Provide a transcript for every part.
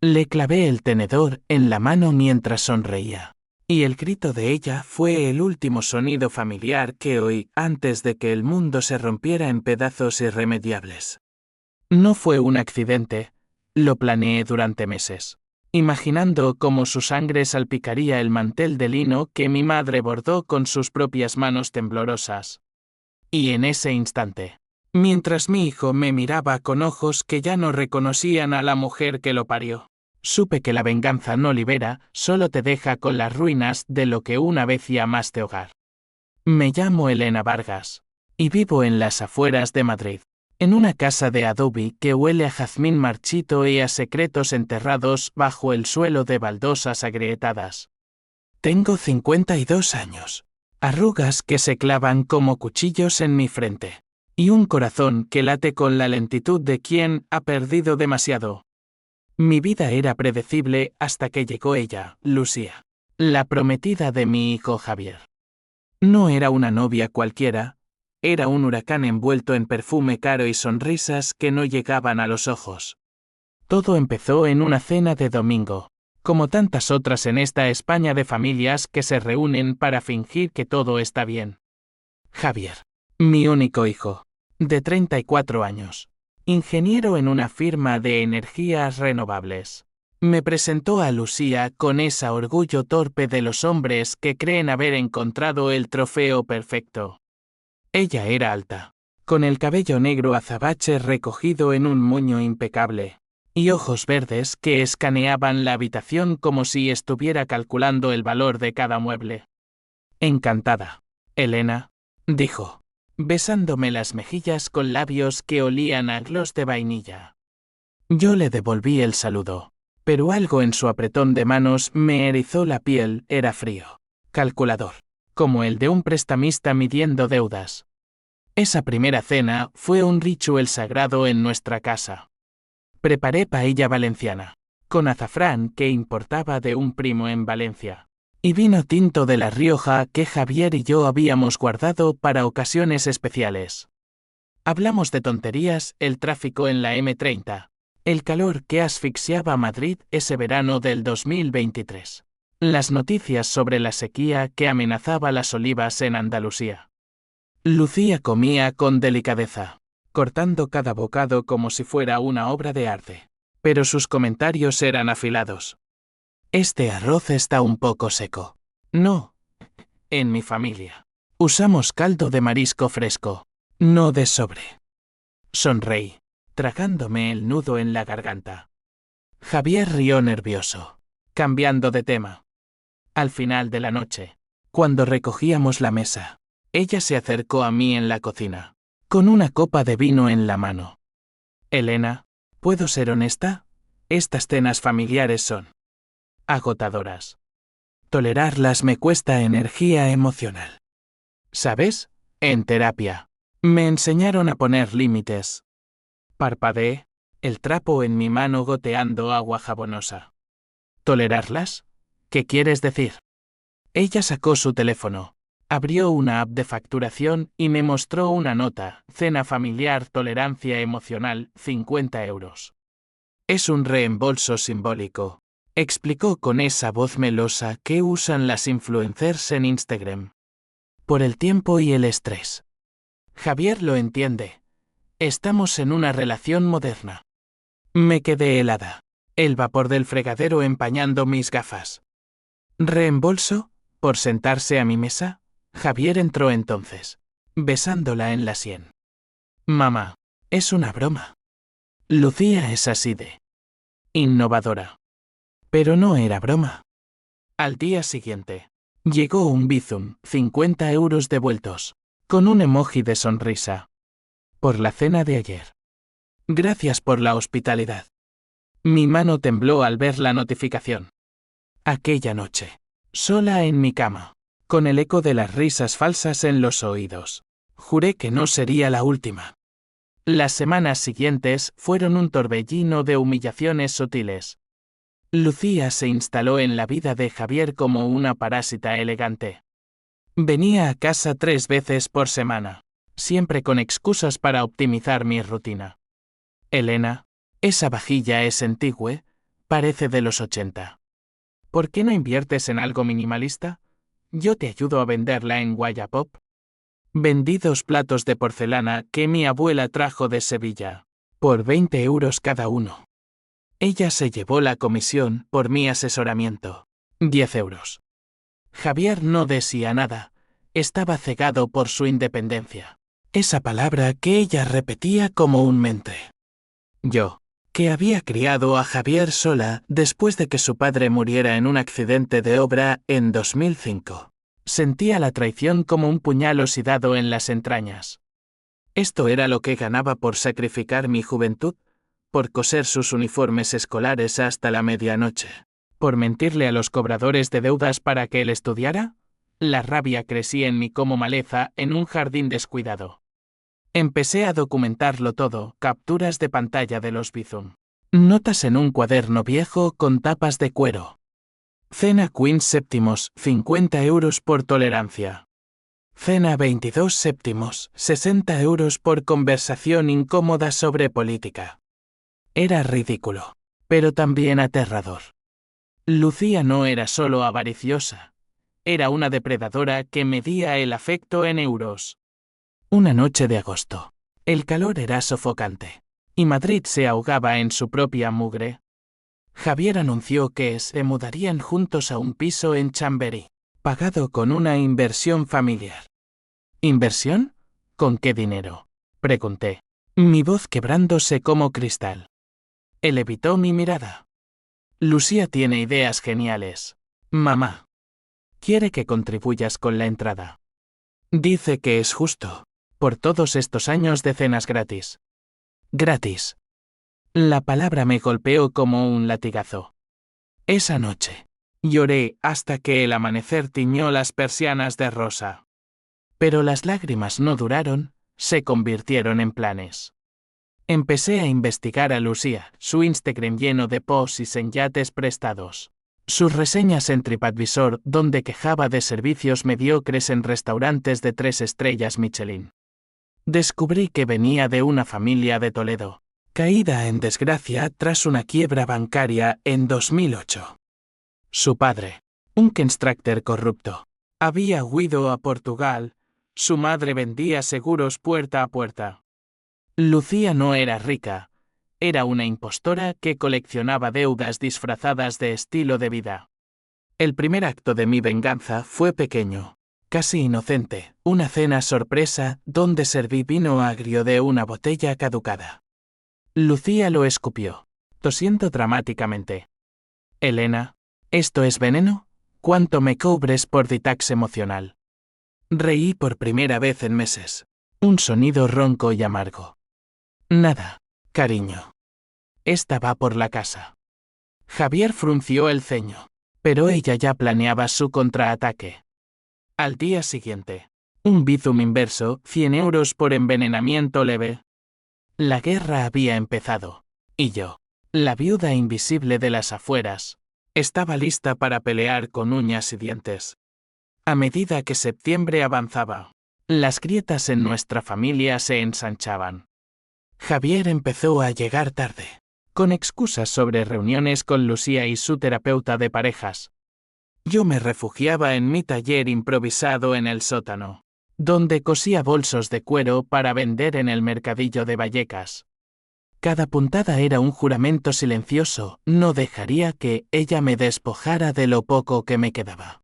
Le clavé el tenedor en la mano mientras sonreía. Y el grito de ella fue el último sonido familiar que oí antes de que el mundo se rompiera en pedazos irremediables. No fue un accidente, lo planeé durante meses, imaginando cómo su sangre salpicaría el mantel de lino que mi madre bordó con sus propias manos temblorosas. Y en ese instante, mientras mi hijo me miraba con ojos que ya no reconocían a la mujer que lo parió, supe que la venganza no libera, solo te deja con las ruinas de lo que una vez llamaste hogar. Me llamo Elena Vargas, y vivo en las afueras de Madrid, en una casa de adobe que huele a jazmín marchito y a secretos enterrados bajo el suelo de baldosas agrietadas. Tengo 52 años, arrugas que se clavan como cuchillos en mi frente, y un corazón que late con la lentitud de quien ha perdido demasiado. Mi vida era predecible hasta que llegó ella, Lucía, la prometida de mi hijo Javier. No era una novia cualquiera, era un huracán envuelto en perfume caro y sonrisas que no llegaban a los ojos. Todo empezó en una cena de domingo, como tantas otras en esta España de familias que se reúnen para fingir que todo está bien. Javier, mi único hijo, de 34 años, ingeniero en una firma de energías renovables, me presentó a Lucía con ese orgullo torpe de los hombres que creen haber encontrado el trofeo perfecto. Ella era alta, con el cabello negro azabache recogido en un moño impecable, y ojos verdes que escaneaban la habitación como si estuviera calculando el valor de cada mueble. Encantada, Elena, dijo, besándome las mejillas con labios que olían a gloss de vainilla. Yo le devolví el saludo, pero algo en su apretón de manos me erizó la piel, era frío, calculador, como el de un prestamista midiendo deudas. Esa primera cena fue un ritual sagrado en nuestra casa. Preparé paella valenciana, con azafrán que importaba de un primo en Valencia, y vino tinto de La Rioja que Javier y yo habíamos guardado para ocasiones especiales. Hablamos de tonterías, el tráfico en la M30, el calor que asfixiaba a Madrid ese verano del 2023, las noticias sobre la sequía que amenazaba las olivas en Andalucía. Lucía comía con delicadeza, cortando cada bocado como si fuera una obra de arte, pero sus comentarios eran afilados. Este arroz está un poco seco. No, en mi familia usamos caldo de marisco fresco, no de sobre. Sonreí, tragándome el nudo en la garganta. Javier rió nervioso, cambiando de tema. Al final de la noche, cuando recogíamos la mesa, ella se acercó a mí en la cocina, con una copa de vino en la mano. Elena, ¿puedo ser honesta? Estas cenas familiares son agotadoras. Tolerarlas me cuesta energía emocional. ¿Sabes? En terapia, me enseñaron a poner límites. Parpadeé, el trapo en mi mano goteando agua jabonosa. ¿Tolerarlas? ¿Qué quieres decir? Ella sacó su teléfono, abrió una app de facturación y me mostró una nota, cena familiar, tolerancia emocional, 50 euros. Es un reembolso simbólico, explicó con esa voz melosa que usan las influencers en Instagram. Por el tiempo y el estrés. Javier lo entiende. Estamos en una relación moderna. Me quedé helada, el vapor del fregadero empañando mis gafas. ¿Reembolso? ¿Por sentarse a mi mesa? Javier entró entonces, besándola en la sien. Mamá, es una broma. Lucía es así de innovadora. Pero no era broma. Al día siguiente, llegó un Bizum, 50 euros devueltos, con un emoji de sonrisa. Por la cena de ayer. Gracias por la hospitalidad. Mi mano tembló al ver la notificación. Aquella noche, sola en mi cama, con el eco de las risas falsas en los oídos, juré que no sería la última. Las semanas siguientes fueron un torbellino de humillaciones sutiles. Lucía se instaló en la vida de Javier como una parásita elegante. Venía a casa 3 veces por semana, siempre con excusas para optimizar mi rutina. Elena, esa vajilla es antigua, parece de los 80. ¿Por qué no inviertes en algo minimalista? Yo te ayudo a venderla en Wallapop. Vendí 2 platos de porcelana que mi abuela trajo de Sevilla, por 20 euros cada uno. Ella se llevó la comisión por mi asesoramiento, 10 euros. Javier no decía nada, estaba cegado por su independencia. Esa palabra que ella repetía como un mente. Yo, que había criado a Javier sola después de que su padre muriera en un accidente de obra en 2005. Sentía la traición como un puñal oxidado en las entrañas. ¿Esto era lo que ganaba por sacrificar mi juventud? ¿Por coser sus uniformes escolares hasta la medianoche? ¿Por mentirle a los cobradores de deudas para que él estudiara? La rabia crecía en mí como maleza en un jardín descuidado. Empecé a documentarlo todo, capturas de pantalla de los Bizum. Notas en un cuaderno viejo con tapas de cuero. Cena Queen séptimos, 50 euros por tolerancia. Cena 22 séptimos, 60 euros por conversación incómoda sobre política. Era ridículo, pero también aterrador. Lucía no era solo avariciosa. Era una depredadora que medía el afecto en euros. Una noche de agosto. El calor era sofocante. Y Madrid se ahogaba en su propia mugre. Javier anunció que se mudarían juntos a un piso en Chamberí, pagado con una inversión familiar. ¿Inversión? ¿Con qué dinero?, pregunté, mi voz quebrándose como cristal. Él evitó mi mirada. Lucía tiene ideas geniales. Mamá. Quiere que contribuyas con la entrada. Dice que es justo, por todos estos años de cenas gratis. Gratis. La palabra me golpeó como un latigazo. Esa noche, lloré hasta que el amanecer tiñó las persianas de rosa. Pero las lágrimas no duraron, se convirtieron en planes. Empecé a investigar a Lucía, su Instagram lleno de posts en yates prestados. Sus reseñas en TripAdvisor donde quejaba de servicios mediocres en restaurantes de 3 estrellas Michelin. Descubrí que venía de una familia de Toledo, caída en desgracia tras una quiebra bancaria en 2008. Su padre, un constructor corrupto, había huido a Portugal, su madre vendía seguros puerta a puerta. Lucía no era rica, era una impostora que coleccionaba deudas disfrazadas de estilo de vida. El primer acto de mi venganza fue pequeño, casi inocente, una cena sorpresa donde serví vino agrio de una botella caducada. Lucía lo escupió, tosiendo dramáticamente. Elena, ¿esto es veneno? ¿Cuánto me cobres por detox emocional? Reí por primera vez en meses. Un sonido ronco y amargo. Nada, cariño. Esta va por la casa. Javier frunció el ceño, pero ella ya planeaba su contraataque. Al día siguiente, un Bizum inverso, 100 euros por envenenamiento leve. La guerra había empezado, y yo, la viuda invisible de las afueras, estaba lista para pelear con uñas y dientes. A medida que septiembre avanzaba, las grietas en nuestra familia se ensanchaban. Javier empezó a llegar tarde, con excusas sobre reuniones con Lucía y su terapeuta de parejas. Yo me refugiaba en mi taller improvisado en el sótano, donde cosía bolsos de cuero para vender en el mercadillo de Vallecas. Cada puntada era un juramento silencioso, no dejaría que ella me despojara de lo poco que me quedaba.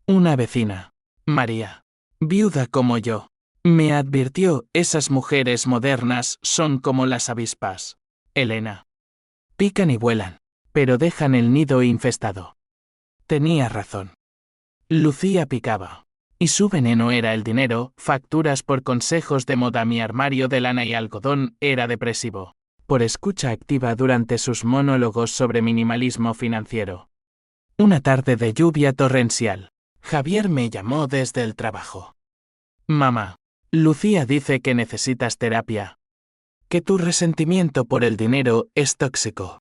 Una vecina, María, viuda como yo, me advirtió, esas mujeres modernas son como las avispas, Elena. Pican y vuelan, pero dejan el nido infestado. Tenía razón. Lucía picaba. Y su veneno era el dinero, facturas por consejos de moda. Mi armario de lana y algodón era depresivo, por escucha activa durante sus monólogos sobre minimalismo financiero. Una tarde de lluvia torrencial, Javier me llamó desde el trabajo. Mamá, Lucía dice que necesitas terapia. Que tu resentimiento por el dinero es tóxico.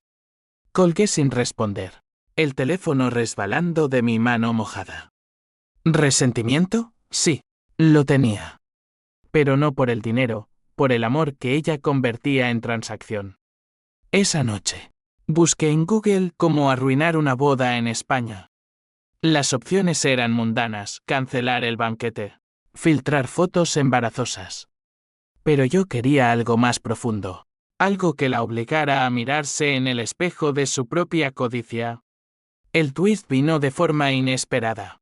Colgué sin responder, el teléfono resbalando de mi mano mojada. ¿Resentimiento? Sí, lo tenía. Pero no por el dinero, por el amor que ella convertía en transacción. Esa noche, Busqué en Google cómo arruinar una boda en España. Las opciones eran mundanas: cancelar el banquete, filtrar fotos embarazosas. Pero yo quería algo más profundo, algo que la obligara a mirarse en el espejo de su propia codicia. El twist vino de forma inesperada.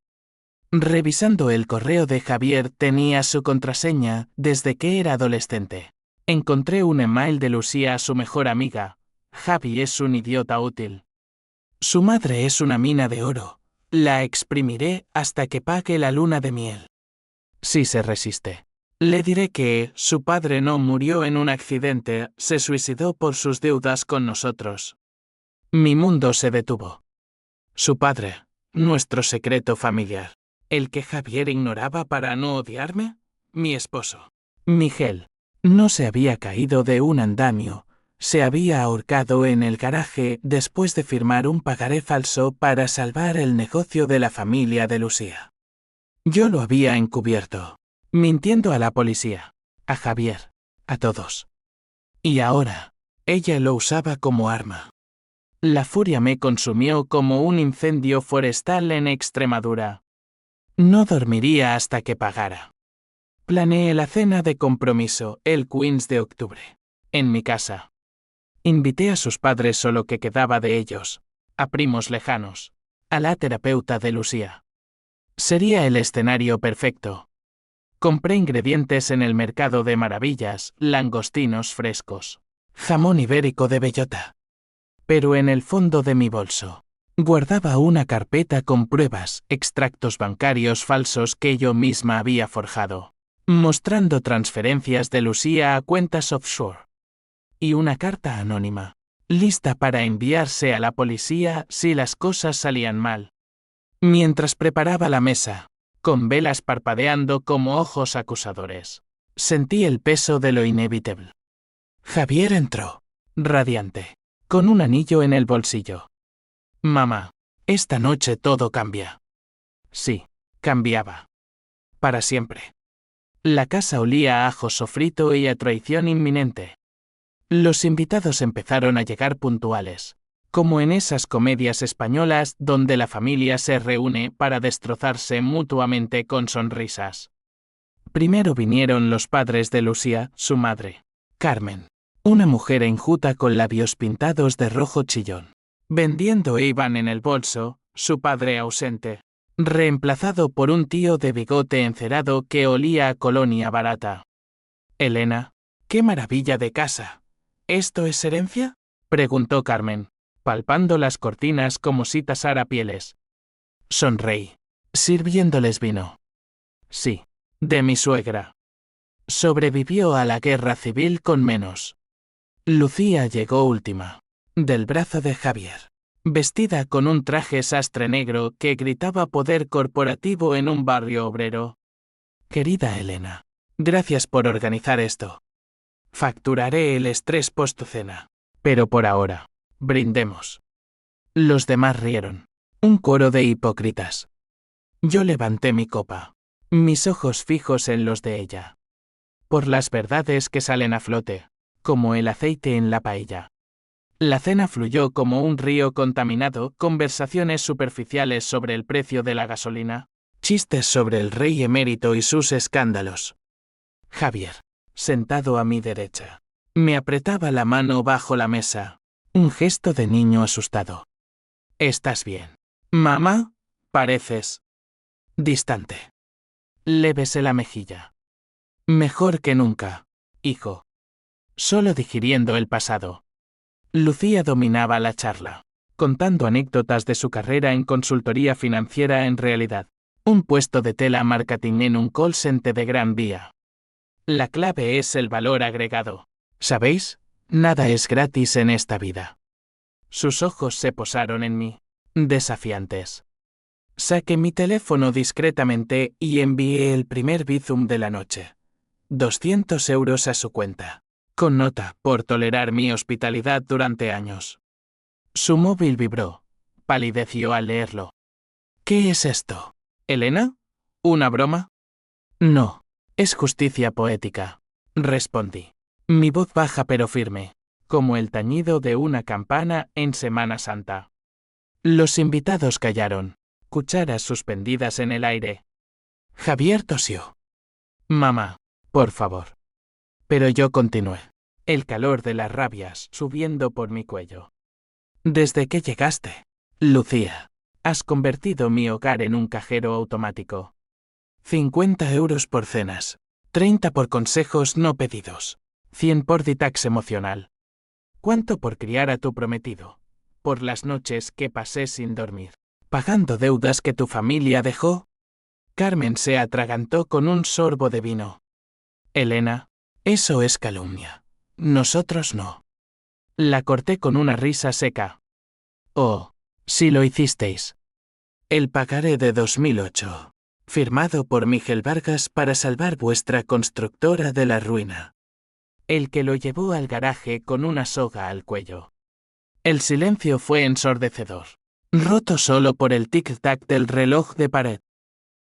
Revisando el correo de Javier, tenía su contraseña desde que era adolescente. Encontré un email de Lucía a su mejor amiga. Javi es un idiota útil. Su madre es una mina de oro. La exprimiré hasta que pague la luna de miel. Si se resiste, le diré que su padre no murió en un accidente, se suicidó por sus deudas con nosotros. Mi mundo se detuvo. Su padre, nuestro secreto familiar. ¿El que Javier ignoraba para no odiarme? Mi esposo. Miguel. No se había caído de un andamio. Se había ahorcado en el garaje después de firmar un pagaré falso para salvar el negocio de la familia de Lucía. Yo lo había encubierto, mintiendo a la policía, a Javier, a todos. Y ahora, ella lo usaba como arma. La furia me consumió como un incendio forestal en Extremadura. No dormiría hasta que pagara. Planeé la cena de compromiso, el 15 de octubre, en mi casa. Invité a sus padres o lo que quedaba de ellos, a primos lejanos, a la terapeuta de Lucía. Sería el escenario perfecto. Compré ingredientes en el mercado de maravillas, langostinos frescos, jamón ibérico de bellota. Pero en el fondo de mi bolso guardaba una carpeta con pruebas, extractos bancarios falsos que yo misma había forjado, mostrando transferencias de Lucía a cuentas offshore. Y una carta anónima, lista para enviarse a la policía si las cosas salían mal. Mientras preparaba la mesa, con velas parpadeando como ojos acusadores, sentí el peso de lo inevitable. Javier entró, radiante, con un anillo en el bolsillo. Mamá, esta noche todo cambia. Sí, cambiaba. Para siempre. La casa olía a ajo sofrito y a traición inminente. Los invitados empezaron a llegar puntuales, como en esas comedias españolas donde la familia se reúne para destrozarse mutuamente con sonrisas. Primero vinieron los padres de Lucía, su madre, Carmen, una mujer enjuta con labios pintados de rojo chillón. Vendiendo iban en el bolso, su padre ausente, reemplazado por un tío de bigote encerado que olía a colonia barata. Elena, ¡qué maravilla de casa! ¿Esto es herencia?, preguntó Carmen, palpando las cortinas como si tasara pieles. Sonreí, sirviéndoles vino. Sí, de mi suegra. Sobrevivió a la guerra civil con menos. Lucía llegó última, del brazo de Javier, vestida con un traje sastre negro que gritaba poder corporativo en un barrio obrero. Querida Elena, gracias por organizar esto. Facturaré el estrés post-cena. Pero por ahora, brindemos. Los demás rieron. Un coro de hipócritas. Yo levanté mi copa, mis ojos fijos en los de ella. Por las verdades que salen a flote, como el aceite en la paella. La cena fluyó como un río contaminado, conversaciones superficiales sobre el precio de la gasolina, chistes sobre el rey emérito y sus escándalos. Javier, sentado a mi derecha, me apretaba la mano bajo la mesa, un gesto de niño asustado. ¿Estás bien? Mamá, pareces distante. Le besé la mejilla. Mejor que nunca, hijo. Solo digiriendo el pasado. Lucía dominaba la charla, contando anécdotas de su carrera en consultoría financiera en realidad, un puesto de tela marketing en un call center de Gran Vía. La clave es el valor agregado. ¿Sabéis? Nada es gratis en esta vida. Sus ojos se posaron en mí, desafiantes. Saqué mi teléfono discretamente y envié el primer Bizum de la noche. 200 euros a su cuenta. Con nota, por tolerar mi hospitalidad durante años. Su móvil vibró. Palideció al leerlo. ¿Qué es esto? ¿Elena? ¿Una broma? No, es justicia poética. Respondí. Mi voz baja pero firme, como el tañido de una campana en Semana Santa. Los invitados callaron, cucharas suspendidas en el aire. Javier tosió. Mamá, por favor. Pero yo continué, el calor de las rabias subiendo por mi cuello. Desde que llegaste, Lucía, has convertido mi hogar en un cajero automático. 50 euros por cenas, 30 por consejos no pedidos, 100 por detox emocional. ¿Cuánto por criar a tu prometido? Por las noches que pasé sin dormir, pagando deudas que tu familia dejó. Carmen se atragantó con un sorbo de vino. Elena, eso es calumnia. Nosotros no. La corté con una risa seca. Oh, si lo hicisteis. El pagaré de 2008. Firmado por Miguel Vargas para salvar vuestra constructora de la ruina. El que lo llevó al garaje con una soga al cuello. El silencio fue ensordecedor, roto solo por el tic-tac del reloj de pared.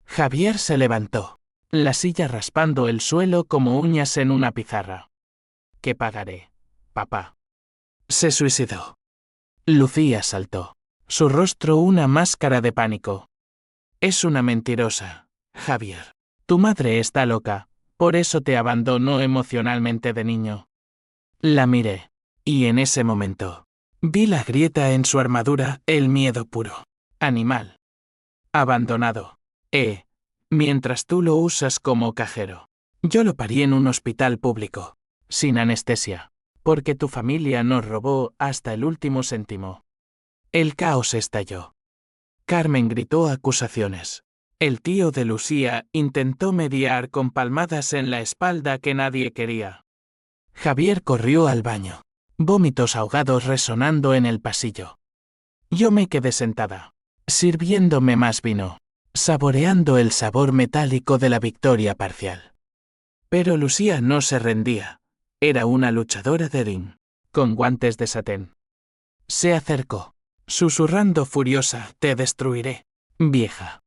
Javier se levantó, la silla raspando el suelo como uñas en una pizarra. ¿Qué pagaré, papá? Se suicidó. Lucía saltó, su rostro una máscara de pánico. Es una mentirosa, Javier. Tu madre está loca, por eso te abandonó emocionalmente de niño. La miré, y en ese momento, vi la grieta en su armadura, el miedo puro. Animal. Abandonado. Mientras tú lo usas como cajero. Yo lo parí en un hospital público, sin anestesia, porque tu familia nos robó hasta el último céntimo. El caos estalló. Carmen gritó acusaciones. El tío de Lucía intentó mediar con palmadas en la espalda que nadie quería. Javier corrió al baño. Vómitos ahogados resonando en el pasillo. Yo me quedé sentada, sirviéndome más vino, saboreando el sabor metálico de la victoria parcial. Pero Lucía no se rendía. Era una luchadora de ring, con guantes de satén. Se acercó, susurrando furiosa: te destruiré, vieja.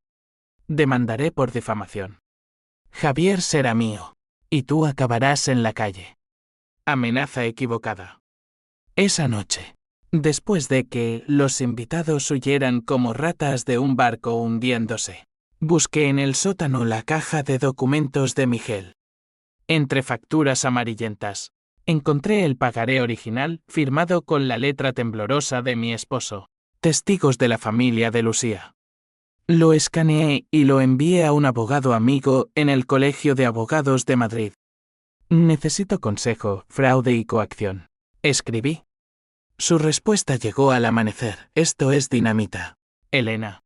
Demandaré por difamación. Javier será mío, y tú acabarás en la calle. Amenaza equivocada. Esa noche, después de que los invitados huyeran como ratas de un barco hundiéndose, busqué en el sótano la caja de documentos de Miguel. Entre facturas amarillentas, encontré el pagaré original firmado con la letra temblorosa de mi esposo, testigos de la familia de Lucía. Lo escaneé y lo envié a un abogado amigo en el Colegio de Abogados de Madrid. Necesito consejo, fraude y coacción. Escribí. Su respuesta llegó al amanecer: esto es dinamita, Elena.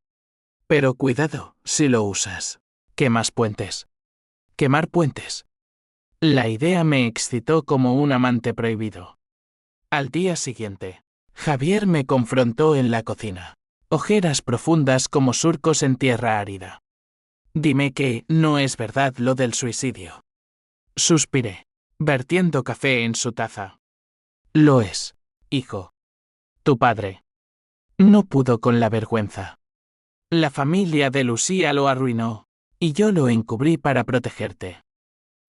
Pero cuidado, si lo usas. ¿Quemas puentes? ¿Quemar puentes? La idea me excitó como un amante prohibido. Al día siguiente, Javier me confrontó en la cocina. Ojeras profundas como surcos en tierra árida. Dime que no es verdad lo del suicidio. Suspiré, vertiendo café en su taza. Lo es, hijo. Tu padre no pudo con la vergüenza. La familia de Lucía lo arruinó, y yo lo encubrí para protegerte.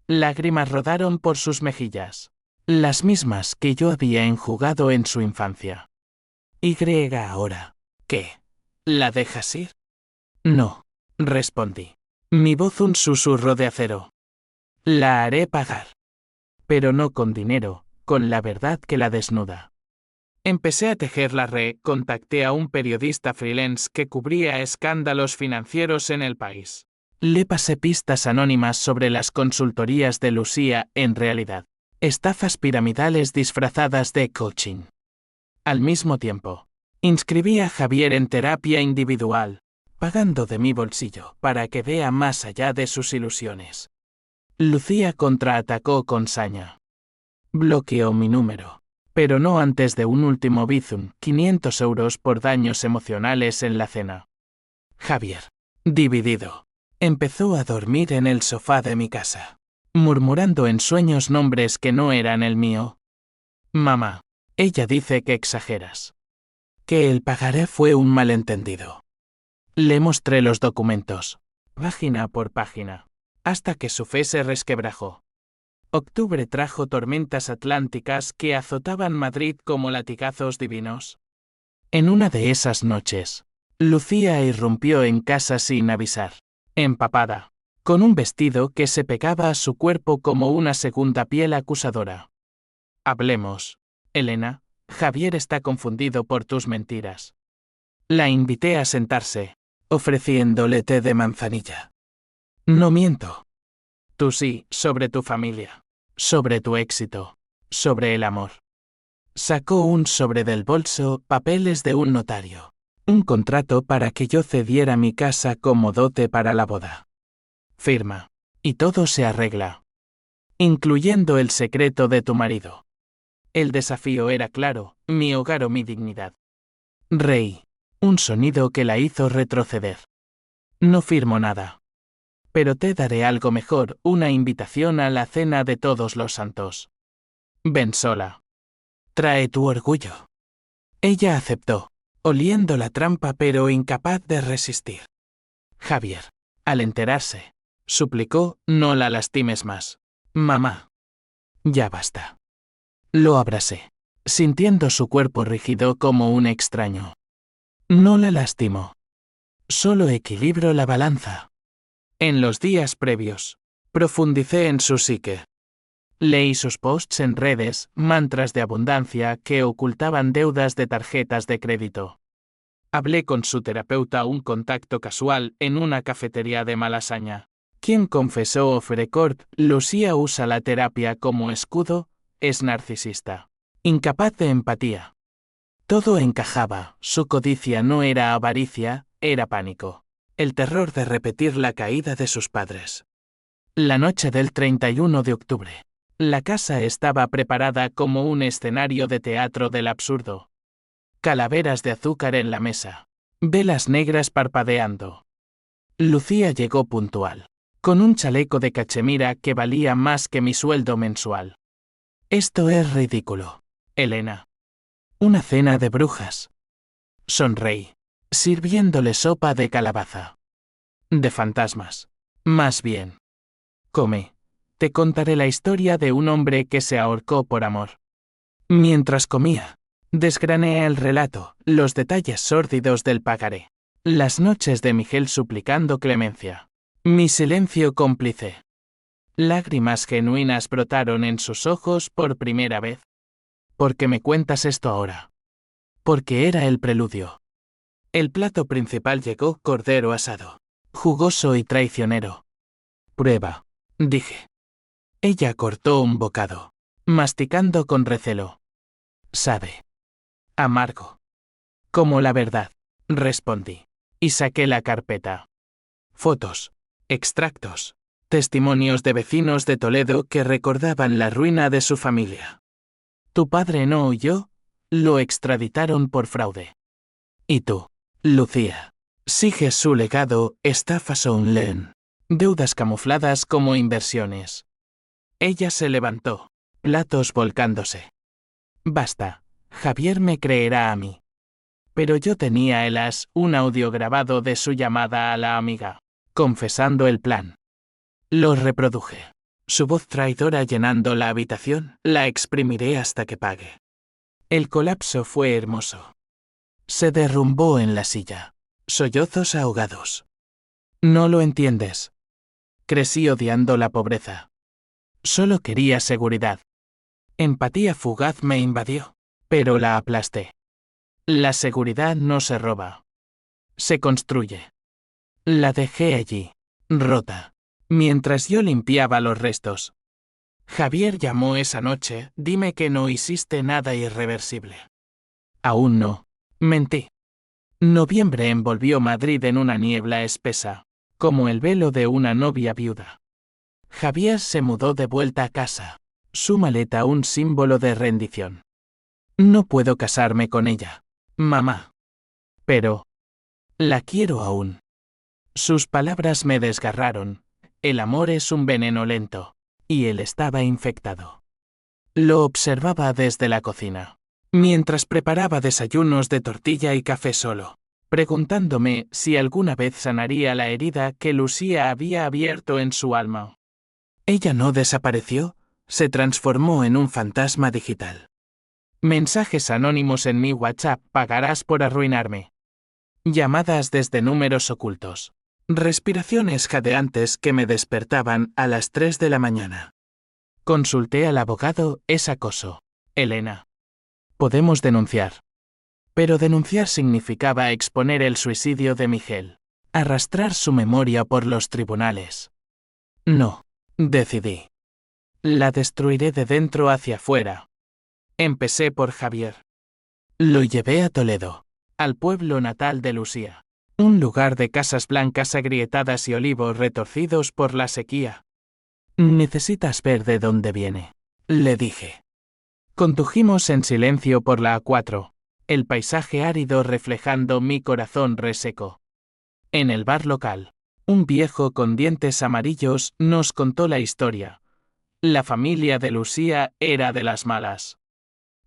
Lágrimas rodaron por sus mejillas, las mismas que yo había enjugado en su infancia. Y ahora, ¿qué? ¿La dejas ir? No, respondí. Mi voz un susurro de acero. La haré pagar. Pero no con dinero, con la verdad que la desnuda. Empecé a tejer la red, contacté a un periodista freelance que cubría escándalos financieros en el país. Le pasé pistas anónimas sobre las consultorías de Lucía, en realidad, estafas piramidales disfrazadas de coaching. Al mismo tiempo, inscribí a Javier en terapia individual, pagando de mi bolsillo para que vea más allá de sus ilusiones. Lucía contraatacó con saña. Bloqueó mi número, pero no antes de un último bizum, 500 euros por daños emocionales en la cena. Javier, dividido, empezó a dormir en el sofá de mi casa, murmurando en sueños nombres que no eran el mío. Mamá, ella dice que exageras. Que el pagaré fue un malentendido. Le mostré los documentos, página por página, hasta que su fe se resquebrajó. Octubre trajo tormentas atlánticas que azotaban Madrid como latigazos divinos. En una de esas noches, Lucía irrumpió en casa sin avisar, empapada, con un vestido que se pegaba a su cuerpo como una segunda piel acusadora. Hablemos, Elena, Javier está confundido por tus mentiras. La invité a sentarse, ofreciéndole té de manzanilla. No miento. Tú sí, sobre tu familia, sobre tu éxito, sobre el amor. Sacó un sobre del bolso, papeles de un notario. Un contrato para que yo cediera mi casa como dote para la boda. Firma. Y todo se arregla. Incluyendo el secreto de tu marido. El desafío era claro, mi hogar o mi dignidad. Reí. Un sonido que la hizo retroceder. No firmo nada. Pero te daré algo mejor, una invitación a la cena de todos los santos. Ven sola. Trae tu orgullo. Ella aceptó, oliendo la trampa pero incapaz de resistir. Javier, al enterarse, suplicó, no la lastimes más. Mamá. Ya basta. Lo abracé, sintiendo su cuerpo rígido como un extraño. No la lastimo. Solo equilibro la balanza. En los días previos, profundicé en su psique. Leí sus posts en redes, mantras de abundancia que ocultaban deudas de tarjetas de crédito. Hablé con su terapeuta, un contacto casual en una cafetería de Malasaña, quien confesó off record, Lucía usa la terapia como escudo, es narcisista. Incapaz de empatía. Todo encajaba, su codicia no era avaricia, era pánico. El terror de repetir la caída de sus padres. La noche del 31 de octubre. La casa estaba preparada como un escenario de teatro del absurdo. Calaveras de azúcar en la mesa. Velas negras parpadeando. Lucía llegó puntual, con un chaleco de cachemira que valía más que mi sueldo mensual. Esto es ridículo, Elena. Una cena de brujas. Sonreí, sirviéndole sopa de calabaza. De fantasmas. Más bien. Come. Te contaré la historia de un hombre que se ahorcó por amor. Mientras comía, desgrané el relato, los detalles sórdidos del pagaré. Las noches de Miguel suplicando clemencia. Mi silencio cómplice. Lágrimas genuinas brotaron en sus ojos por primera vez. ¿Por qué me cuentas esto ahora? Porque era el preludio. El plato principal llegó, cordero asado. Jugoso y traicionero. Prueba, dije. Ella cortó un bocado, masticando con recelo. Sabe. Amargo. Como la verdad, respondí, y saqué la carpeta. Fotos, extractos, testimonios de vecinos de Toledo que recordaban la ruina de su familia. Tu padre no huyó, lo extraditaron por fraude. Y tú, Lucía, sigues su legado, estafas online, deudas camufladas como inversiones. Ella se levantó, platos volcándose. Basta, Javier me creerá a mí. Pero yo tenía el as, un audio grabado de su llamada a la amiga, confesando el plan. Lo reproduje. Su voz traidora llenando la habitación, la exprimiré hasta que pague. El colapso fue hermoso. Se derrumbó en la silla. Sollozos ahogados. No lo entiendes. Crecí odiando la pobreza. Solo quería seguridad. Empatía fugaz me invadió, pero la aplasté. La seguridad no se roba. Se construye. La dejé allí, rota, mientras yo limpiaba los restos. Javier llamó esa noche, dime que no hiciste nada irreversible. Aún no. Mentí. Noviembre envolvió Madrid en una niebla espesa, como el velo de una novia viuda. Javier se mudó de vuelta a casa, su maleta un símbolo de rendición. No puedo casarme con ella, mamá. Pero la quiero aún. Sus palabras me desgarraron, el amor es un veneno lento, y él estaba infectado. Lo observaba desde la cocina, mientras preparaba desayunos de tortilla y café solo, preguntándome si alguna vez sanaría la herida que Lucía había abierto en su alma. Ella no desapareció, se transformó en un fantasma digital. Mensajes anónimos en mi WhatsApp: pagarás por arruinarme. Llamadas desde números ocultos. Respiraciones jadeantes que me despertaban a las 3 de la mañana. Consulté al abogado: es acoso. Elena. Podemos denunciar. Pero denunciar significaba exponer el suicidio de Miguel. Arrastrar su memoria por los tribunales. No, decidí. La destruiré de dentro hacia afuera. Empecé por Javier. Lo llevé a Toledo, al pueblo natal de Lucía. Un lugar de casas blancas agrietadas y olivos retorcidos por la sequía. Necesitas ver de dónde viene, le dije. Condujimos en silencio por la A4, el paisaje árido reflejando mi corazón reseco. En el bar local, un viejo con dientes amarillos nos contó la historia. La familia de Lucía era de las malas.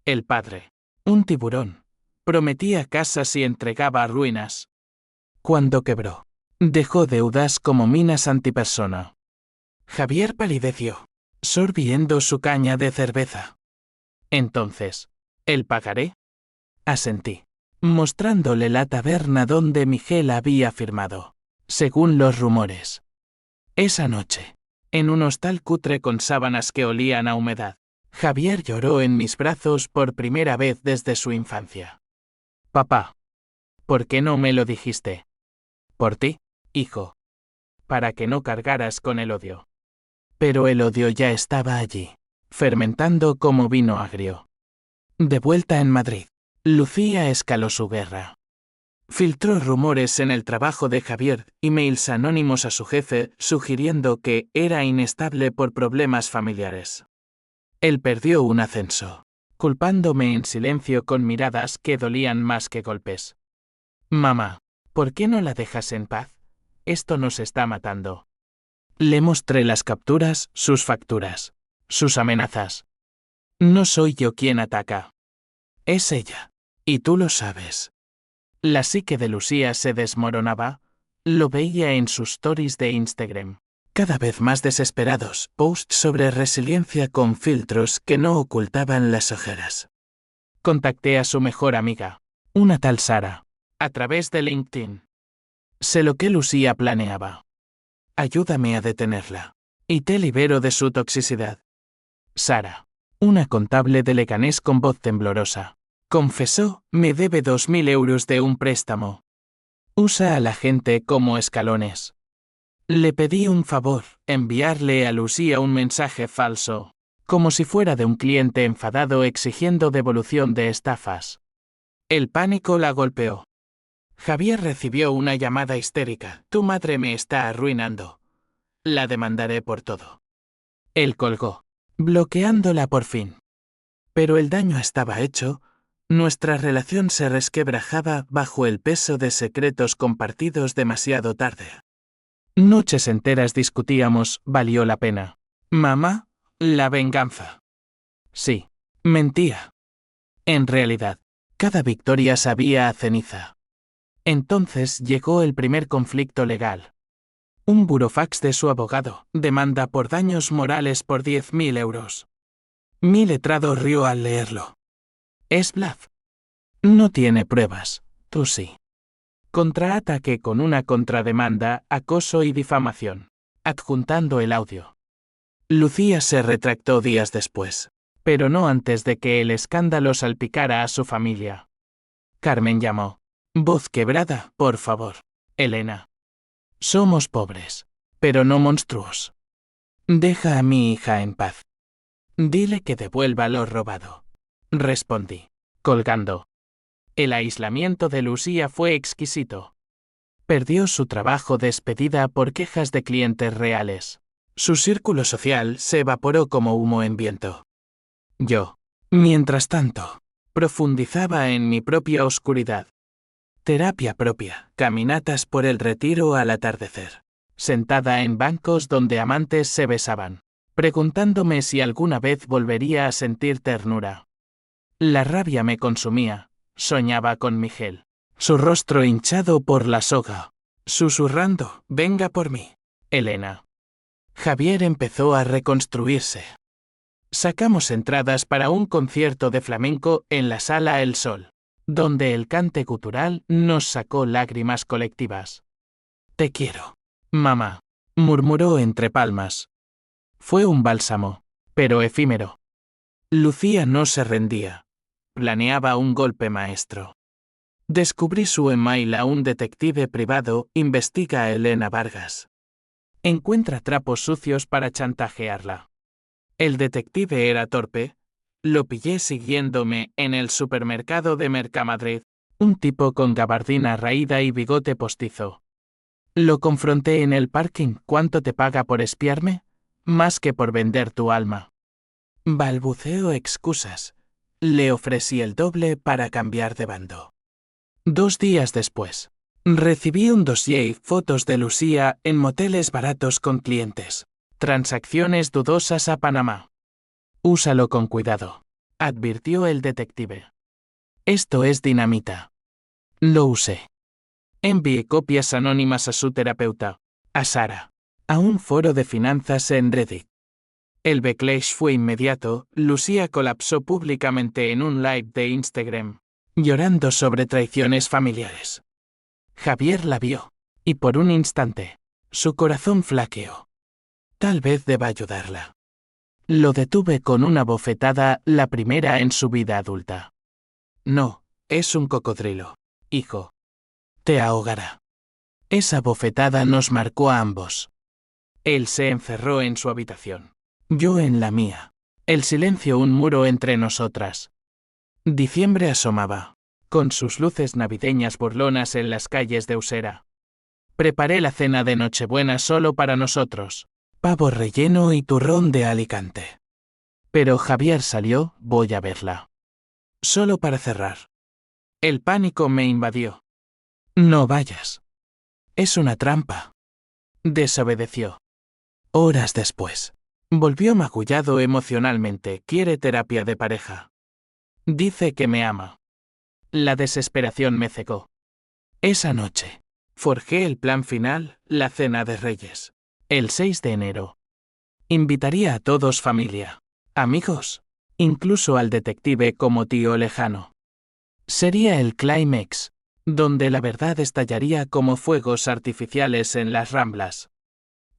El padre, un tiburón, prometía casas y entregaba ruinas. Cuando quebró, dejó deudas como minas antipersona. Javier palideció, sorbiendo su caña de cerveza. Entonces, ¿el pagaré? Asentí, mostrándole la taberna donde Miguel había firmado, según los rumores. Esa noche, en un hostal cutre con sábanas que olían a humedad, Javier lloró en mis brazos por primera vez desde su infancia. Papá, ¿por qué no me lo dijiste? Por ti, hijo. Para que no cargaras con el odio. Pero el odio ya estaba allí, fermentando como vino agrio. De vuelta en Madrid, Lucía escaló su guerra. Filtró rumores en el trabajo de Javier, emails anónimos a su jefe, sugiriendo que era inestable por problemas familiares. Él perdió un ascenso, culpándome en silencio con miradas que dolían más que golpes. Mamá, ¿por qué no la dejas en paz? Esto nos está matando. Le mostré las capturas, sus facturas, sus amenazas. No soy yo quien ataca. Es ella. Y tú lo sabes. La psique de Lucía se desmoronaba. Lo veía en sus stories de Instagram. Cada vez más desesperados, posts sobre resiliencia con filtros que no ocultaban las ojeras. Contacté a su mejor amiga, una tal Sara, a través de LinkedIn. Sé lo que Lucía planeaba. Ayúdame a detenerla. Y te libero de su toxicidad. Sara, una contable de Leganés con voz temblorosa, confesó: me debe 2.000 euros de un préstamo. Usa a la gente como escalones. Le pedí un favor: enviarle a Lucía un mensaje falso, como si fuera de un cliente enfadado exigiendo devolución de estafas. El pánico la golpeó. Javier recibió una llamada histérica: tu madre me está arruinando. La demandaré por todo. Él colgó, bloqueándola por fin. Pero el daño estaba hecho. Nuestra relación se resquebrajaba bajo el peso de secretos compartidos demasiado tarde. Noches enteras discutíamos: ¿valió la pena? Mamá, la venganza. Sí, mentía. En realidad, cada victoria sabía a ceniza. Entonces llegó el primer conflicto legal. Un burofax de su abogado: demanda por daños morales por 10.000 euros. Mi letrado rió al leerlo. Es bluff. No tiene pruebas, tú sí. Contraataque con una contrademanda, acoso y difamación, adjuntando el audio. Lucía se retractó días después, pero no antes de que el escándalo salpicara a su familia. Carmen llamó. Voz quebrada: por favor, Elena. Somos pobres, pero no monstruos. Deja a mi hija en paz. Dile que devuelva lo robado. Respondí, colgando. El aislamiento de Lucía fue exquisito. Perdió su trabajo despedida por quejas de clientes reales. Su círculo social se evaporó como humo en viento. Yo, mientras tanto, profundizaba en mi propia oscuridad. Terapia propia, caminatas por el Retiro al atardecer. Sentada en bancos donde amantes se besaban, preguntándome si alguna vez volvería a sentir ternura. La rabia me consumía. Soñaba con Miguel, su rostro hinchado por la soga, susurrando: venga por mí, Elena. Javier empezó a reconstruirse. Sacamos entradas para un concierto de flamenco en la Sala El Sol, donde el cante gutural nos sacó lágrimas colectivas. Te quiero, mamá, murmuró entre palmas. Fue un bálsamo, pero efímero. Lucía no se rendía. Planeaba un golpe maestro. Descubrí su email a un detective privado, investiga a Elena Vargas. Encuentra trapos sucios para chantajearla. El detective era torpe. Lo pillé siguiéndome en el supermercado de Mercamadrid, un tipo con gabardina raída y bigote postizo. Lo confronté en el parking. ¿Cuánto te paga por espiarme? Más que por vender tu alma. Balbuceó excusas. Le ofrecí el doble para cambiar de bando. 2 días después, recibí un dossier y fotos de Lucía en moteles baratos con clientes. Transacciones dudosas a Panamá. Úsalo con cuidado, advirtió el detective. Esto es dinamita. Lo usé. Envié copias anónimas a su terapeuta, a Sara, a un foro de finanzas en Reddit. El backlash fue inmediato. Lucía colapsó públicamente en un live de Instagram, llorando sobre traiciones familiares. Javier la vio, y por un instante, su corazón flaqueó. Tal vez deba ayudarla. Lo detuve con una bofetada, la primera en su vida adulta. No, es un cocodrilo, hijo. Te ahogará. Esa bofetada nos marcó a ambos. Él se encerró en su habitación. Yo en la mía. El silencio un muro entre nosotras. Diciembre asomaba, con sus luces navideñas burlonas en las calles de Usera. Preparé la cena de Nochebuena solo para nosotros. Pavo relleno y turrón de Alicante. Pero Javier salió. Voy a verla. Solo para cerrar. El pánico me invadió. No vayas. Es una trampa. Desobedeció. Horas después. Volvió magullado emocionalmente. Quiere terapia de pareja. Dice que me ama. La desesperación me cegó. Esa noche, forjé el plan final, la cena de Reyes. El 6 de enero. Invitaría a todos familia, amigos, incluso al detective como tío lejano. Sería el clímax, donde la verdad estallaría como fuegos artificiales en las Ramblas.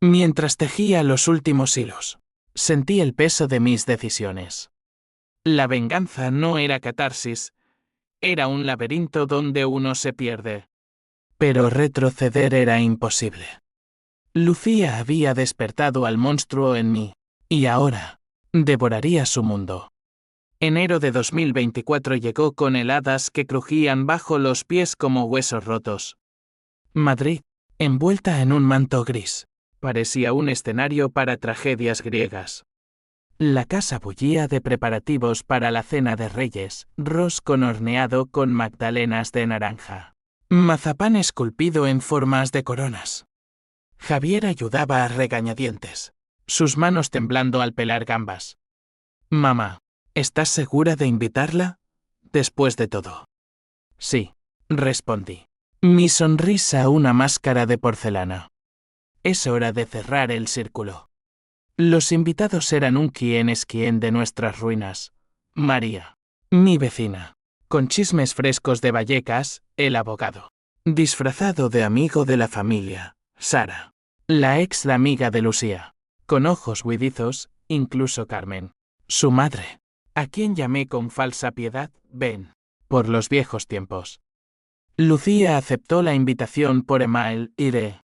Mientras tejía los últimos hilos, sentí el peso de mis decisiones. La venganza no era catarsis, era un laberinto donde uno se pierde. Pero retroceder era imposible. Lucía había despertado al monstruo en mí, y ahora, devoraría su mundo. Enero de 2024 llegó con heladas que crujían bajo los pies como huesos rotos. Madrid, envuelta en un manto gris, parecía un escenario para tragedias griegas. La casa bullía de preparativos para la cena de Reyes, roscón horneado con magdalenas de naranja. Mazapán esculpido en formas de coronas. Javier ayudaba a regañadientes, sus manos temblando al pelar gambas. Mamá, ¿estás segura de invitarla? Después de todo. Sí, respondí. Mi sonrisa una máscara de porcelana. Es hora de cerrar el círculo. Los invitados eran un quién es quién de nuestras ruinas. María, mi vecina, con chismes frescos de Vallecas, el abogado. Disfrazado de amigo de la familia, Sara, la ex amiga de Lucía, con ojos huidizos, incluso Carmen, su madre, a quien llamé con falsa piedad, Ben, por los viejos tiempos. Lucía aceptó la invitación por email. Iré.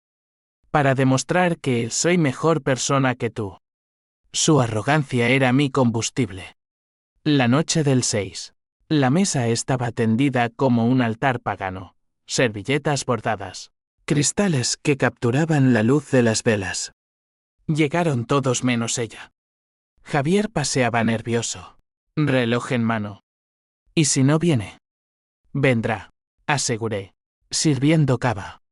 Para demostrar que soy mejor persona que tú. Su arrogancia era mi combustible. La noche del 6. La mesa estaba tendida como un altar pagano. Servilletas bordadas. Cristales que capturaban la luz de las velas. Llegaron todos menos ella. Javier paseaba nervioso. Reloj en mano. ¿Y si no viene? Vendrá, aseguré, sirviendo cava.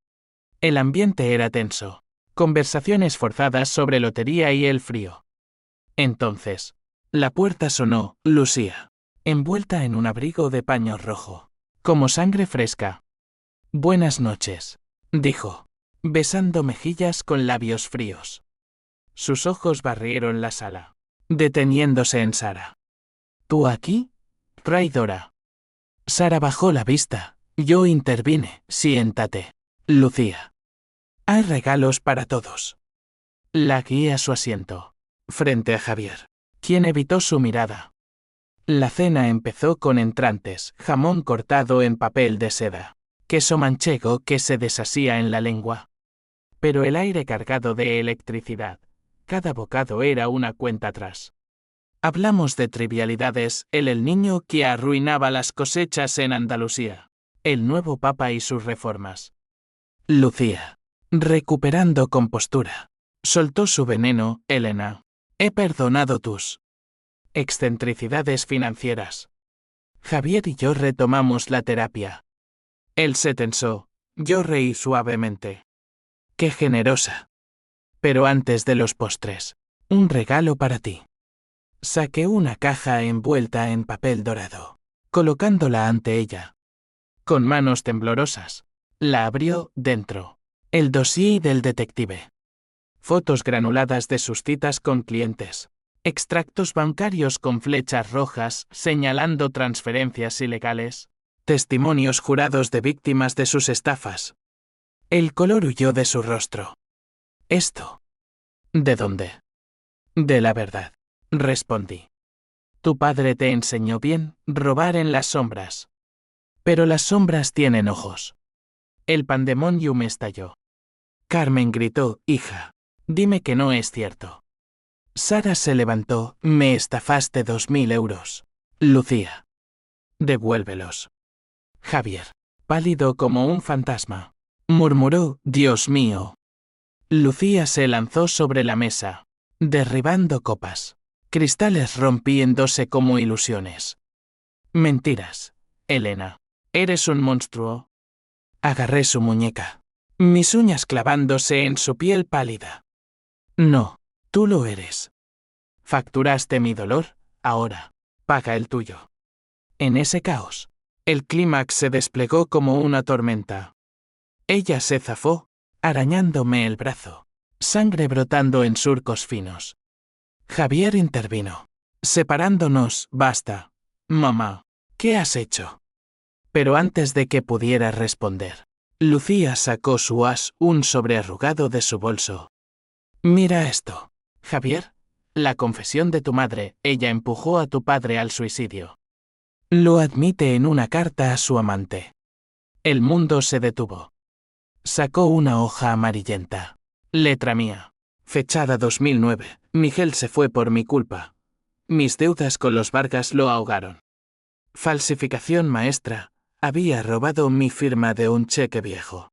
El ambiente era tenso. Conversaciones forzadas sobre lotería y el frío. Entonces, la puerta sonó. Lucía, envuelta en un abrigo de paño rojo, como sangre fresca. Buenas noches, dijo, besando mejillas con labios fríos. Sus ojos barrieron la sala. deteniéndose en Sara. ¿Tú aquí? Traidora. Sara bajó la vista. Yo intervine. Siéntate. Lucía. Hay regalos para todos. La guié a su asiento, frente a Javier, quien evitó su mirada. La cena empezó con entrantes, jamón cortado en papel de seda, queso manchego que se deshacía en la lengua. Pero el aire cargado de electricidad. Cada bocado era una cuenta atrás. Hablamos de trivialidades, el niño que arruinaba las cosechas en Andalucía, el nuevo papa y sus reformas. Lucía, recuperando compostura, soltó su veneno. Elena, he perdonado tus excentricidades financieras. Javier y yo retomamos la terapia. Él se tensó, yo reí suavemente. ¡Qué generosa! Pero antes de los postres, un regalo para ti. Saqué una caja envuelta en papel dorado, colocándola ante ella. Con manos temblorosas, la abrió. Dentro, el dossier del detective. Fotos granuladas de sus citas con clientes. Extractos bancarios con flechas rojas señalando transferencias ilegales. Testimonios jurados de víctimas de sus estafas. El color huyó de su rostro. ¿Esto? ¿De dónde? De la verdad, respondí. Tu padre te enseñó bien robar en las sombras. Pero las sombras tienen ojos. El pandemonium estalló. Carmen gritó, hija, dime que no es cierto. Sara se levantó, me estafaste 2000 euros. Lucía. Devuélvelos. Javier, pálido como un fantasma, murmuró, Dios mío. Lucía se lanzó sobre la mesa, derribando copas. Cristales rompiéndose como ilusiones. Mentiras, Elena. Eres un monstruo. Agarré su muñeca, mis uñas clavándose en su piel pálida. No, tú lo eres. Facturaste mi dolor, ahora, paga el tuyo. En ese caos, el clímax se desplegó como una tormenta. Ella se zafó, arañándome el brazo, sangre brotando en surcos finos. Javier intervino. Separándonos, basta. Mamá, ¿qué has hecho? Pero antes de que pudiera responder, Lucía sacó su as, un sobrearrugado de su bolso. Mira esto, Javier, la confesión de tu madre. Ella empujó a tu padre al suicidio. Lo admite en una carta a su amante. El mundo se detuvo. Sacó una hoja amarillenta. Letra mía. Fechada 2009. Miguel se fue por mi culpa. Mis deudas con los Vargas lo ahogaron. Falsificación maestra. Había robado mi firma de un cheque viejo.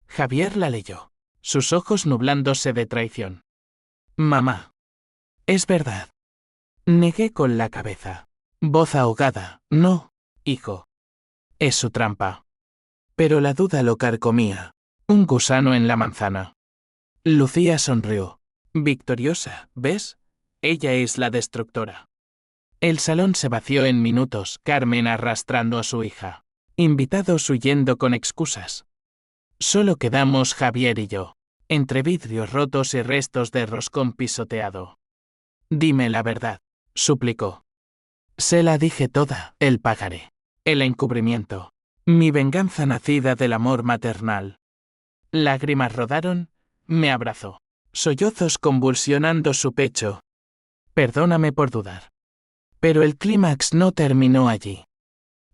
Javier la leyó, sus ojos nublándose de traición. Mamá. Es verdad. Negué con la cabeza. Voz ahogada. No, hijo. Es su trampa. Pero la duda lo carcomía. Un gusano en la manzana. Lucía sonrió. Victoriosa, ¿ves? Ella es la destructora. El salón se vació en minutos, Carmen arrastrando a su hija. Invitados huyendo con excusas. Solo quedamos Javier y yo, entre vidrios rotos y restos de roscón pisoteado. Dime la verdad, suplicó. Se la dije toda, el pagaré, el encubrimiento, mi venganza nacida del amor maternal. Lágrimas rodaron, me abrazó, sollozos convulsionando su pecho. Perdóname por dudar. Pero el clímax no terminó allí.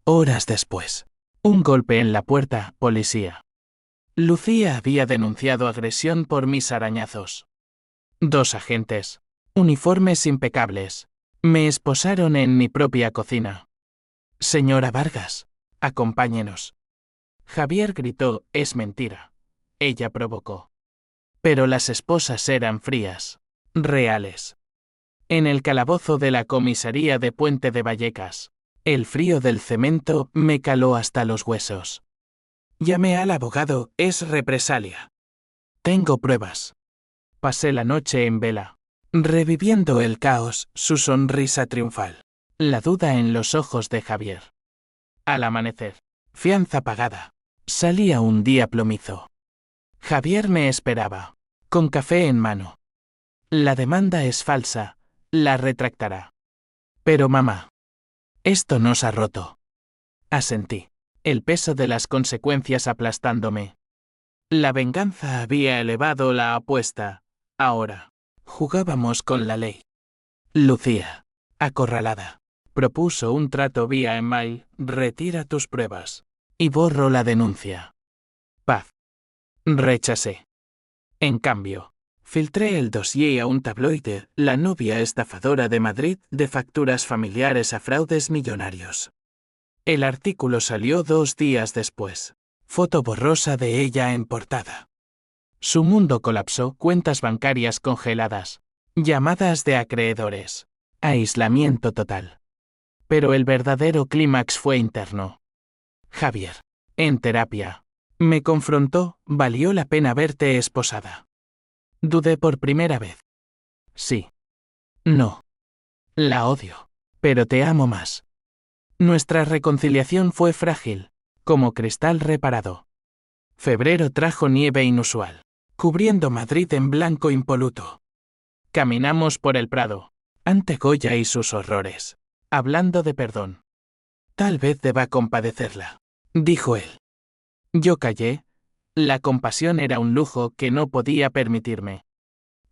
Horas después, un golpe en la puerta, policía. Lucía había denunciado agresión por mis arañazos. 2 agentes, uniformes impecables, me esposaron en mi propia cocina. Señora Vargas, acompáñenos. Javier gritó, es mentira. Ella provocó. Pero las esposas eran frías, reales. En el calabozo de la comisaría de Puente de Vallecas, el frío del cemento me caló hasta los huesos. Llamé al abogado, es represalia. Tengo pruebas. Pasé la noche en vela, reviviendo el caos, su sonrisa triunfal, la duda en los ojos de Javier. Al amanecer, fianza pagada, salía un día plomizo. Javier me esperaba, con café en mano. La demanda es falsa, la retractará. Pero mamá, esto nos ha roto. Asentí, el peso de las consecuencias aplastándome. La venganza había elevado la apuesta. Ahora, jugábamos con la ley. Lucía, acorralada, propuso un trato vía email: retira tus pruebas y borro la denuncia. Paz. Rechacé. En cambio, filtré el dossier a un tabloide, La novia estafadora de Madrid, de facturas familiares a fraudes millonarios. El artículo salió 2 días después. Foto borrosa de ella en portada. Su mundo colapsó, cuentas bancarias congeladas, llamadas de acreedores, aislamiento total. Pero el verdadero clímax fue interno. Javier, en terapia, me confrontó: ¿valió la pena verte esposada? Dudé por primera vez. Sí. No. La odio. Pero te amo más. Nuestra reconciliación fue frágil, como cristal reparado. Febrero trajo nieve inusual, cubriendo Madrid en blanco impoluto. Caminamos por el Prado, ante Goya y sus horrores, hablando de perdón. Tal vez deba compadecerla, dijo él. Yo callé. La compasión era un lujo que no podía permitirme.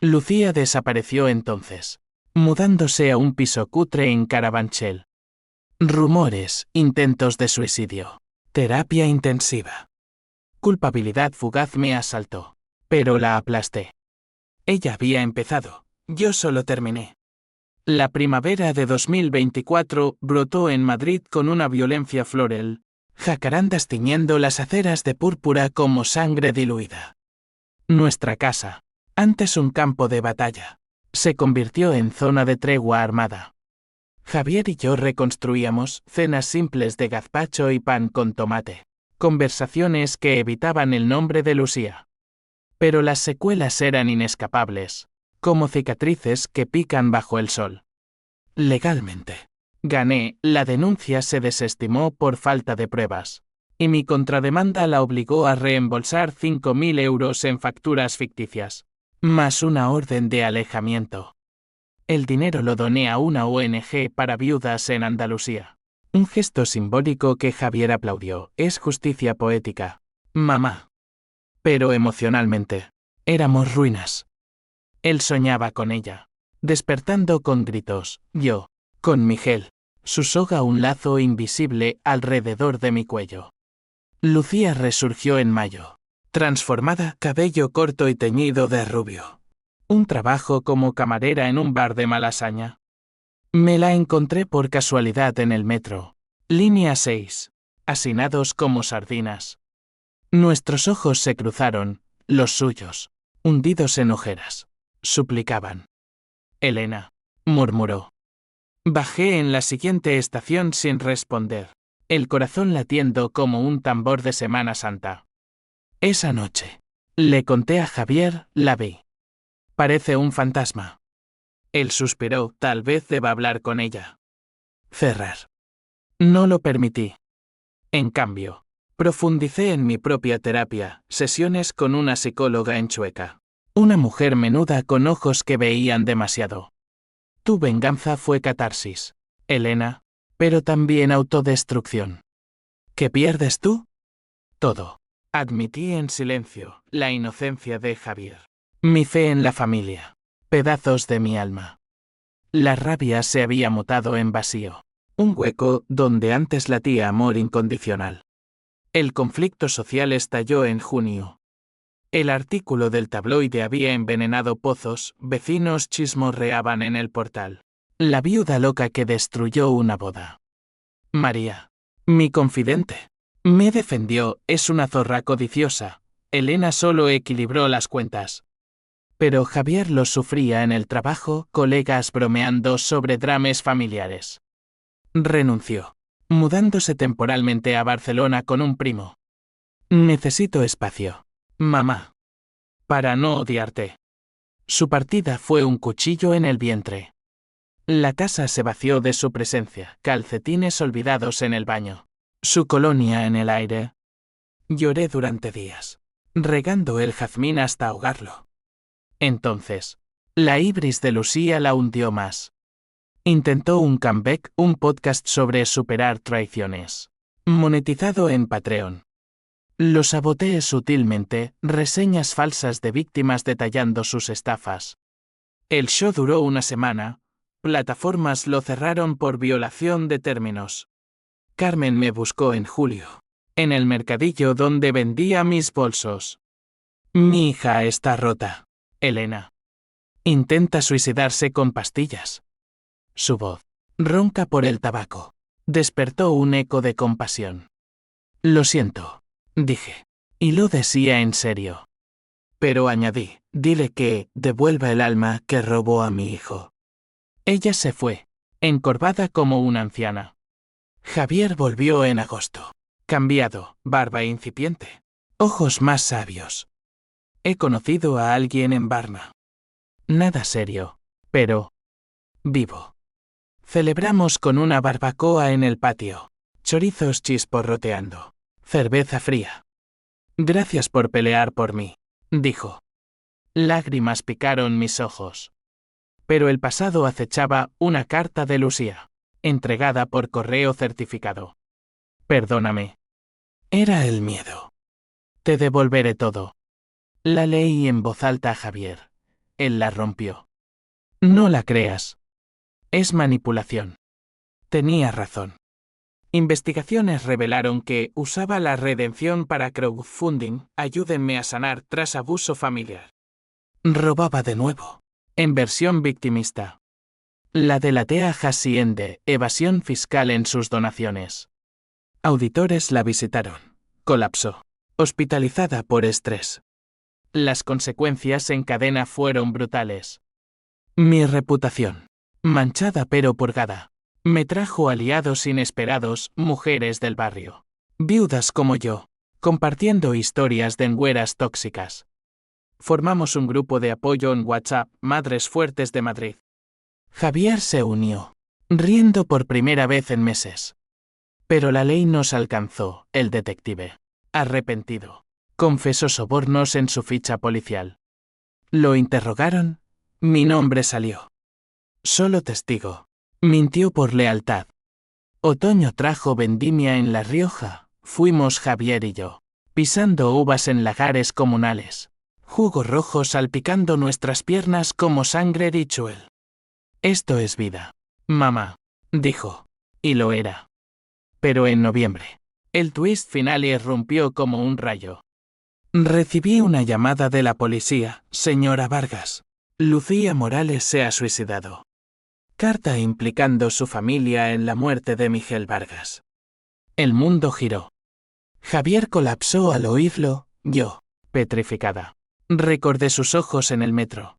Lucía desapareció entonces, mudándose a un piso cutre en Carabanchel. Rumores, intentos de suicidio, terapia intensiva. Culpabilidad fugaz me asaltó, pero la aplasté. Ella había empezado, yo solo terminé. La primavera de 2024 brotó en Madrid con una violencia floral, jacarandas tiñendo las aceras de púrpura como sangre diluida. Nuestra casa, antes un campo de batalla, se convirtió en zona de tregua armada. Javier y yo reconstruíamos cenas simples de gazpacho y pan con tomate, conversaciones que evitaban el nombre de Lucía. Pero las secuelas eran inescapables, como cicatrices que pican bajo el sol. Legalmente, gané, la denuncia se desestimó por falta de pruebas, y mi contrademanda la obligó a reembolsar 5.000 euros en facturas ficticias, más una orden de alejamiento. El dinero lo doné a una ONG para viudas en Andalucía. Un gesto simbólico que Javier aplaudió. Es justicia poética, mamá. Pero emocionalmente, éramos ruinas. Él soñaba con ella, despertando con gritos, yo, con Miguel, su soga un lazo invisible alrededor de mi cuello. Lucía resurgió en mayo, transformada, cabello corto y teñido de rubio. Un trabajo como camarera en un bar de Malasaña. Me la encontré por casualidad en el metro, línea 6, hacinados como sardinas. Nuestros ojos se cruzaron, los suyos, hundidos en ojeras. Suplicaban. Elena, murmuró. Bajé en la siguiente estación sin responder, el corazón latiendo como un tambor de Semana Santa. Esa noche, le conté a Javier, la vi. Parece un fantasma. Él suspiró, tal vez deba hablar con ella. Cerrar. No lo permití. En cambio, profundicé en mi propia terapia, sesiones con una psicóloga en Chueca. Una mujer menuda con ojos que veían demasiado. Tu venganza fue catarsis, Elena, pero también autodestrucción. ¿Qué pierdes tú? Todo. Admití en silencio la inocencia de Javier. Mi fe en la familia. Pedazos de mi alma. La rabia se había mutado en vacío. Un hueco donde antes latía amor incondicional. El conflicto social estalló en junio. El artículo del tabloide había envenenado pozos, vecinos chismorreaban en el portal. La viuda loca que destruyó una boda. María, mi confidente, me defendió, es una zorra codiciosa. Elena solo equilibró las cuentas. Pero Javier lo sufría en el trabajo, colegas bromeando sobre dramas familiares. Renunció, mudándose temporalmente a Barcelona con un primo. Necesito espacio, mamá. Para no odiarte. Su partida fue un cuchillo en el vientre. La casa se vació de su presencia, calcetines olvidados en el baño, su colonia en el aire. Lloré durante días, regando el jazmín hasta ahogarlo. Entonces, La ibris de Lucía la hundió más. Intentó un comeback, un podcast sobre superar traiciones. Monetizado en Patreon. Lo saboteé sutilmente, reseñas falsas de víctimas detallando sus estafas. El show duró una semana. Plataformas lo cerraron por violación de términos. Carmen me buscó en julio. En el mercadillo donde vendía mis bolsos. Mi hija está rota. Elena. Intenta suicidarse con pastillas. Su voz, ronca por el tabaco, despertó un eco de compasión. Lo siento, dije. Y lo decía en serio. Pero añadí, dile que devuelva el alma que robó a mi hijo. Ella se fue, encorvada como una anciana. Javier volvió en agosto. Cambiado, barba incipiente. Ojos más sabios. He conocido a alguien en Varna. Nada serio, pero vivo. Celebramos con una barbacoa en el patio. Chorizos chisporroteando. Cerveza fría. Gracias por pelear por mí, dijo. Lágrimas picaron mis ojos. Pero el pasado acechaba una carta de Lucía, entregada por correo certificado. Perdóname. Era el miedo. Te devolveré todo. La leí en voz alta a Javier. Él la rompió. No la creas. Es manipulación. Tenía razón. Investigaciones revelaron que usaba la redención para crowdfunding, ayúdenme a sanar tras abuso familiar. Robaba de nuevo. En versión victimista. La delaté a Hacienda, evasión fiscal en sus donaciones. Auditores la visitaron. Colapsó. Hospitalizada por estrés. Las consecuencias en cadena fueron brutales. Mi reputación, manchada pero purgada, me trajo aliados inesperados, mujeres del barrio. Viudas como yo, compartiendo historias de engüeras tóxicas. Formamos un grupo de apoyo en WhatsApp, Madres Fuertes de Madrid. Javier se unió, riendo por primera vez en meses. Pero la ley nos alcanzó, el detective. Arrepentido. Confesó sobornos en su ficha policial. Lo interrogaron. Mi nombre salió. Solo testigo. Mintió por lealtad. Otoño trajo vendimia en La Rioja. Fuimos Javier y yo, pisando uvas en lagares comunales. Jugo rojo salpicando nuestras piernas como sangre ritual. Esto es vida. Mamá, dijo. Y lo era. Pero en noviembre, el twist final irrumpió como un rayo. Recibí una llamada de la policía, señora Vargas. Lucía Morales se ha suicidado. Carta implicando su familia en la muerte de Miguel Vargas. El mundo giró. Javier colapsó al oírlo, yo, petrificada. Recordé sus ojos en el metro.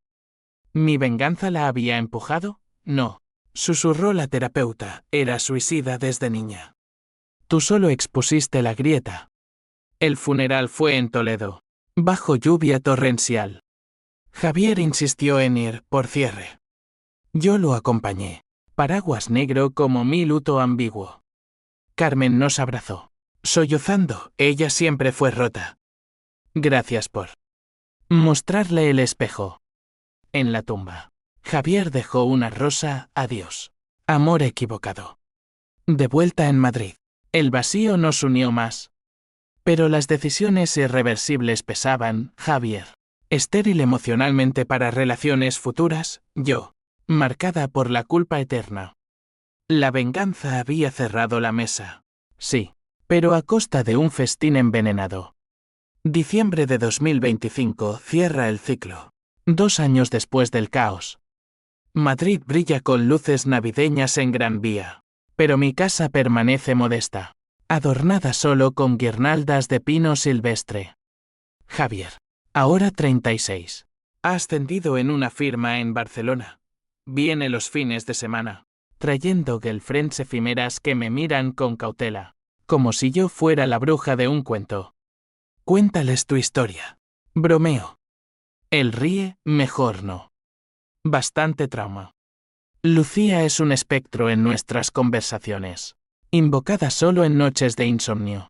¿Mi venganza la había empujado? No. Susurró la terapeuta, era suicida desde niña. Tú solo expusiste la grieta. El funeral fue en Toledo, bajo lluvia torrencial. Javier insistió en ir, por cierre. Yo lo acompañé, paraguas negro como mi luto ambiguo. Carmen nos abrazó. Sollozando, ella siempre fue rota. Gracias por mostrarle el espejo. En la tumba, Javier dejó una rosa, adiós. Amor equivocado. De vuelta en Madrid, el vacío nos unió más. Pero las decisiones irreversibles pesaban, Javier. Estéril emocionalmente para relaciones futuras, yo. Marcada por la culpa eterna. La venganza había cerrado la mesa. Sí, pero a costa de un festín envenenado. Diciembre de 2025 cierra el ciclo. 2 años después del caos. Madrid brilla con luces navideñas en Gran Vía. Pero mi casa permanece modesta, adornada solo con guirnaldas de pino silvestre. Javier, ahora 36. Ha ascendido en una firma en Barcelona. Viene los fines de semana, trayendo girlfriends efímeras que me miran con cautela, como si yo fuera la bruja de un cuento. Cuéntales tu historia. Bromeo. Él ríe, mejor no. Bastante trauma. Lucía es un espectro en nuestras conversaciones, invocada solo en noches de insomnio.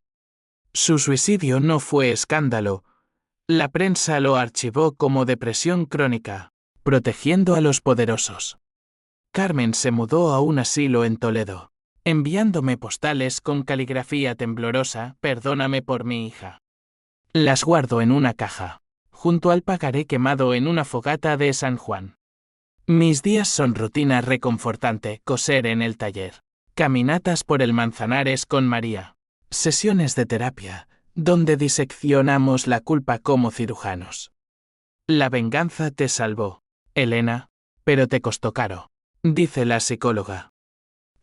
Su suicidio no fue escándalo. La prensa lo archivó como depresión crónica, protegiendo a los poderosos. Carmen se mudó a un asilo en Toledo, enviándome postales con caligrafía temblorosa, perdóname por mi hija. Las guardo en una caja, junto al pagaré quemado en una fogata de San Juan. Mis días son rutina reconfortante, coser en el taller, caminatas por el Manzanares con María, sesiones de terapia, donde diseccionamos la culpa como cirujanos. La venganza te salvó, Elena, pero te costó caro, dice la psicóloga.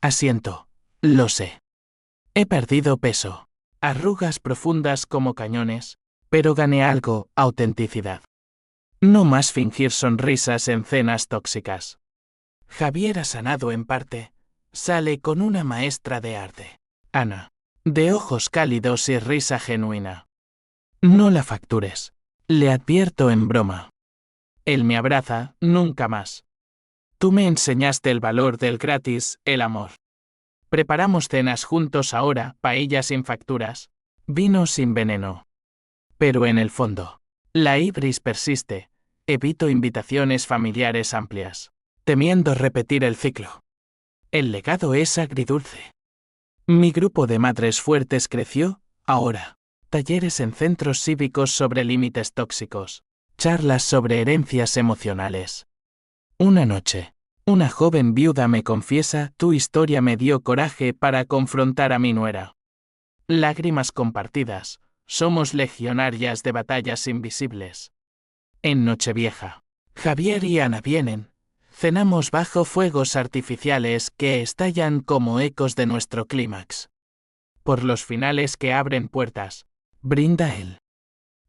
Asiento, lo sé. He perdido peso, arrugas profundas como cañones, pero gané algo, autenticidad. No más fingir sonrisas en cenas tóxicas. Javier ha sanado en parte, sale con una maestra de arte, Ana, de ojos cálidos y risa genuina. No la factures, le advierto en broma. Él me abraza, nunca más. Tú me enseñaste el valor del gratis, el amor. Preparamos cenas juntos ahora, paella sin facturas, vino sin veneno. Pero en el fondo, la ibris persiste, evito invitaciones familiares amplias, temiendo repetir el ciclo. El legado es agridulce. Mi grupo de madres fuertes creció, ahora. Talleres en centros cívicos sobre límites tóxicos, charlas sobre herencias emocionales. Una noche, una joven viuda me confiesa, tu historia me dio coraje para confrontar a mi nuera. Lágrimas compartidas, somos legionarias de batallas invisibles. En Nochevieja, Javier y Ana vienen, cenamos bajo fuegos artificiales que estallan como ecos de nuestro clímax. Por los finales que abren puertas, brinda él.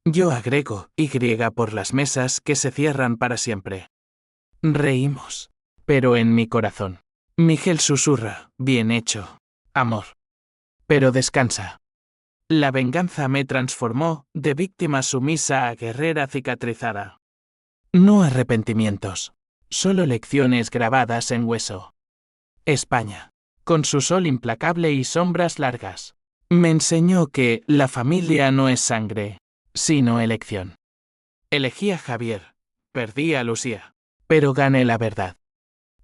Yo agrego Y por las mesas que se cierran para siempre. Reímos, pero en mi corazón. Miguel susurra, bien hecho, amor. Pero descansa. La venganza me transformó de víctima sumisa a guerrera cicatrizada. No arrepentimientos, solo lecciones grabadas en hueso. España, con su sol implacable y sombras largas, me enseñó que la familia no es sangre, sino elección. Elegí a Javier, perdí a Lucía, pero gané la verdad.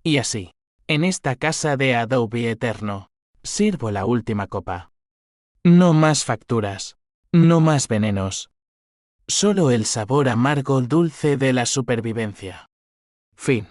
Y así, en esta casa de adobe eterno, sirvo la última copa. No más facturas, no más venenos. Solo el sabor amargo dulce de la supervivencia. Fin.